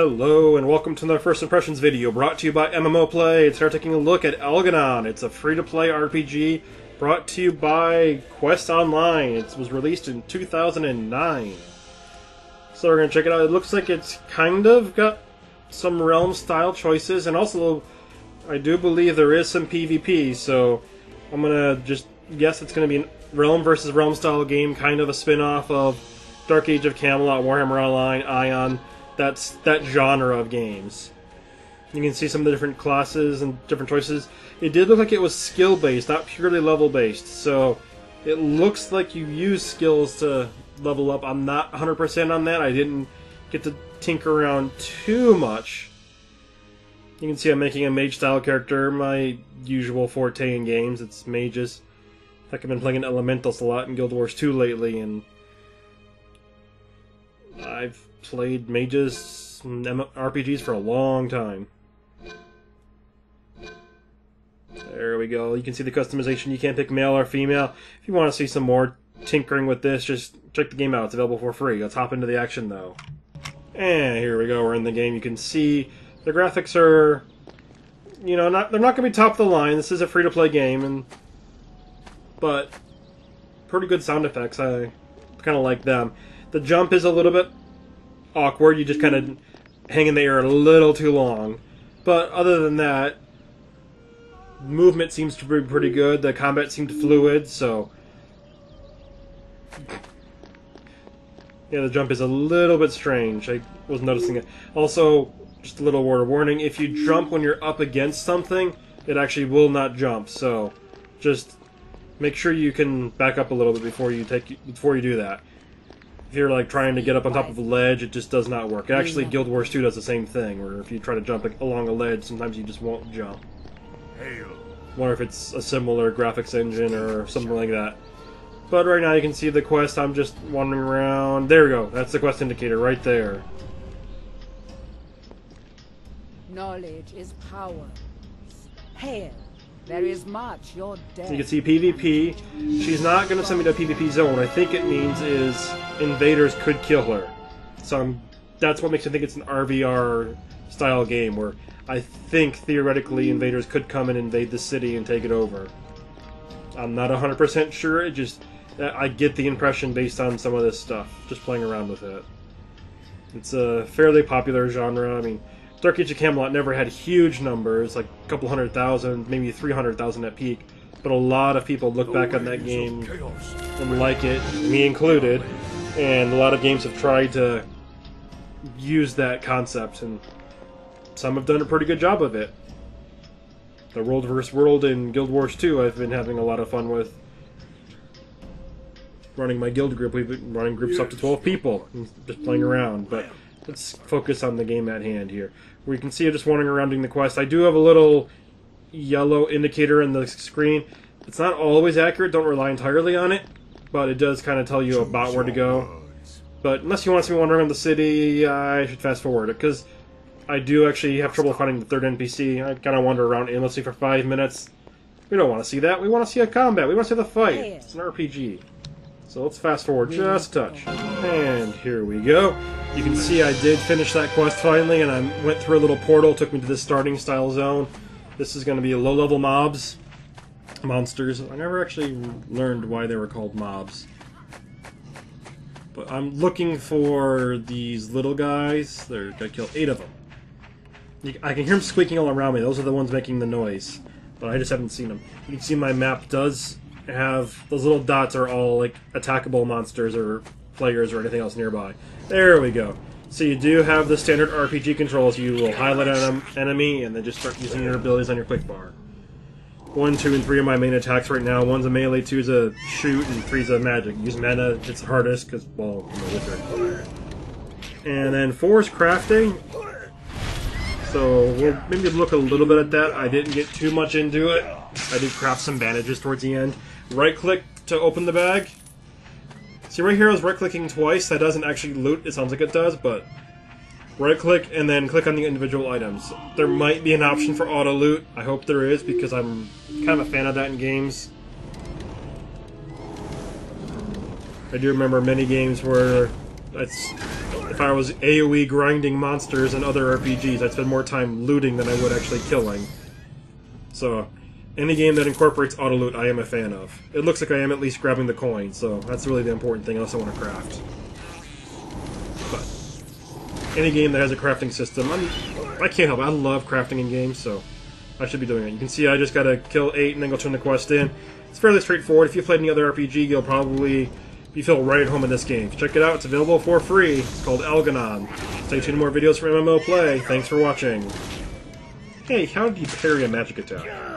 Hello and welcome to the First Impressions video brought to you by mmorpg. Today we're taking a look at Alganon. It's a free-to-play RPG brought to you by Quest Online. It was released in 2009. So we're going to check it out. It looks like it's kind of got some Realm-style choices, and also I do believe there is some PvP, so I'm going to just guess it's going to be a Realm versus Realm-style game, kind of a spin-off of Dark Age of Camelot, Warhammer Online, Ion. That's that genre of games. You can see some of the different classes and different choices. It did look like it was skill-based, not purely level-based. So it looks like you use skills to level up. I'm not 100% on that. I didn't get to tinker around too much. You can see I'm making a mage-style character, my usual forte in games. It's mages. In fact, I've been playing Elementals a lot in Guild Wars 2 lately, and I've played mages and RPGs for a long time. There we go. You can see the customization. You can't pick male or female. If you want to see some more tinkering with this, just check the game out. It's available for free. Let's hop into the action, though. And here we go. We're in the game. You can see the graphics are, you know, they're not going to be top of the line. This is a free-to-play game, but pretty good sound effects. I kind of like them. The jump is a little bit awkward. You just kind of hang in the air a little too long. But other than that, movement seems to be pretty good. The combat seemed fluid, so yeah, the jump is a little bit strange. I was noticing it. Also, just a little word of warning, if you jump when you're up against something, it actually will not jump. So just make sure you can back up a little bit before you do that. If you're like trying to get up on top of a ledge, it just does not work. Actually, Guild Wars 2 does the same thing, where if you try to jump along a ledge, sometimes you just won't jump. I wonder if it's a similar graphics engine or something like that. But right now you can see the quest. I'm just wandering around. There we go. That's the quest indicator right there. Knowledge is power. Hail. There is much your death. You can see PvP. She's not going to send me to a PvP zone. What I think it means is invaders could kill her. So that's what makes me think it's an RVR style game, where I think theoretically invaders could come and invade the city and take it over. I'm not 100% sure. It just, I get the impression based on some of this stuff, just playing around with it. It's a fairly popular genre. I mean, Dark Age of Camelot never had huge numbers, like a couple 100,000, maybe 300,000 at peak, but a lot of people look back on that game and like it, me included, and a lot of games have tried to use that concept, and some have done a pretty good job of it. The World vs. World in Guild Wars 2 I've been having a lot of fun with. Running my guild group, we've been running groups up to 12 people, and just playing around, but let's focus on the game at hand here. Where you can see I'm just wandering around doing the quest. I do have a little yellow indicator in the screen. It's not always accurate, don't rely entirely on it, but it does kind of tell you about where to go. But unless you want to see me wandering around the city, I should fast forward it, because I do actually have trouble finding the third NPC. I kind of wander around aimlessly for 5 minutes. We don't want to see that. We want to see a combat. We want to see the fight. It's an RPG. So let's fast forward just a touch. And here we go. You can see I did finish that quest finally, and I went through a little portal, took me to this starting style zone. This is going to be low-level monsters. I never actually learned why they were called mobs. But I'm looking for these little guys. They're going to kill 8 of them. I can hear them squeaking all around me. Those are the ones making the noise. But I just haven't seen them. You can see my map does have those little dots are all like attackable monsters or players or anything else nearby. There we go. So you do have the standard RPG controls. You will highlight an enemy and then just start using your abilities on your quick bar. 1, 2, and 3 are my main attacks right now. 1's a melee, 2's a shoot, and 3's a magic. Use mana, it's the hardest because, well, I'm a wizard. And then 4 is crafting. So we'll maybe look a little bit at that. I didn't get too much into it. I did craft some bandages towards the end. Right-click to open the bag. See, right here I was right-clicking twice. That doesn't actually loot. It sounds like it does, but right-click and then click on the individual items. There might be an option for auto-loot. I hope there is, because I'm kind of a fan of that in games. I do remember many games where it's if I was AoE grinding monsters and other RPGs, I'd spend more time looting than I would actually killing. So, any game that incorporates auto-loot, I am a fan of. It looks like I am at least grabbing the coin, so that's really the important thing, unless I want to craft. But, any game that has a crafting system, I can't help it. I love crafting in games, so I should be doing it. You can see I just gotta kill 8 and then go turn the quest in. It's fairly straightforward. If you've played any other RPG, you'll probably feel right at home in this game. Check it out. It's available for free. It's called Alganon. Stay tuned for more videos from MMO Play. Thanks for watching. Hey, how did you parry a magic attack?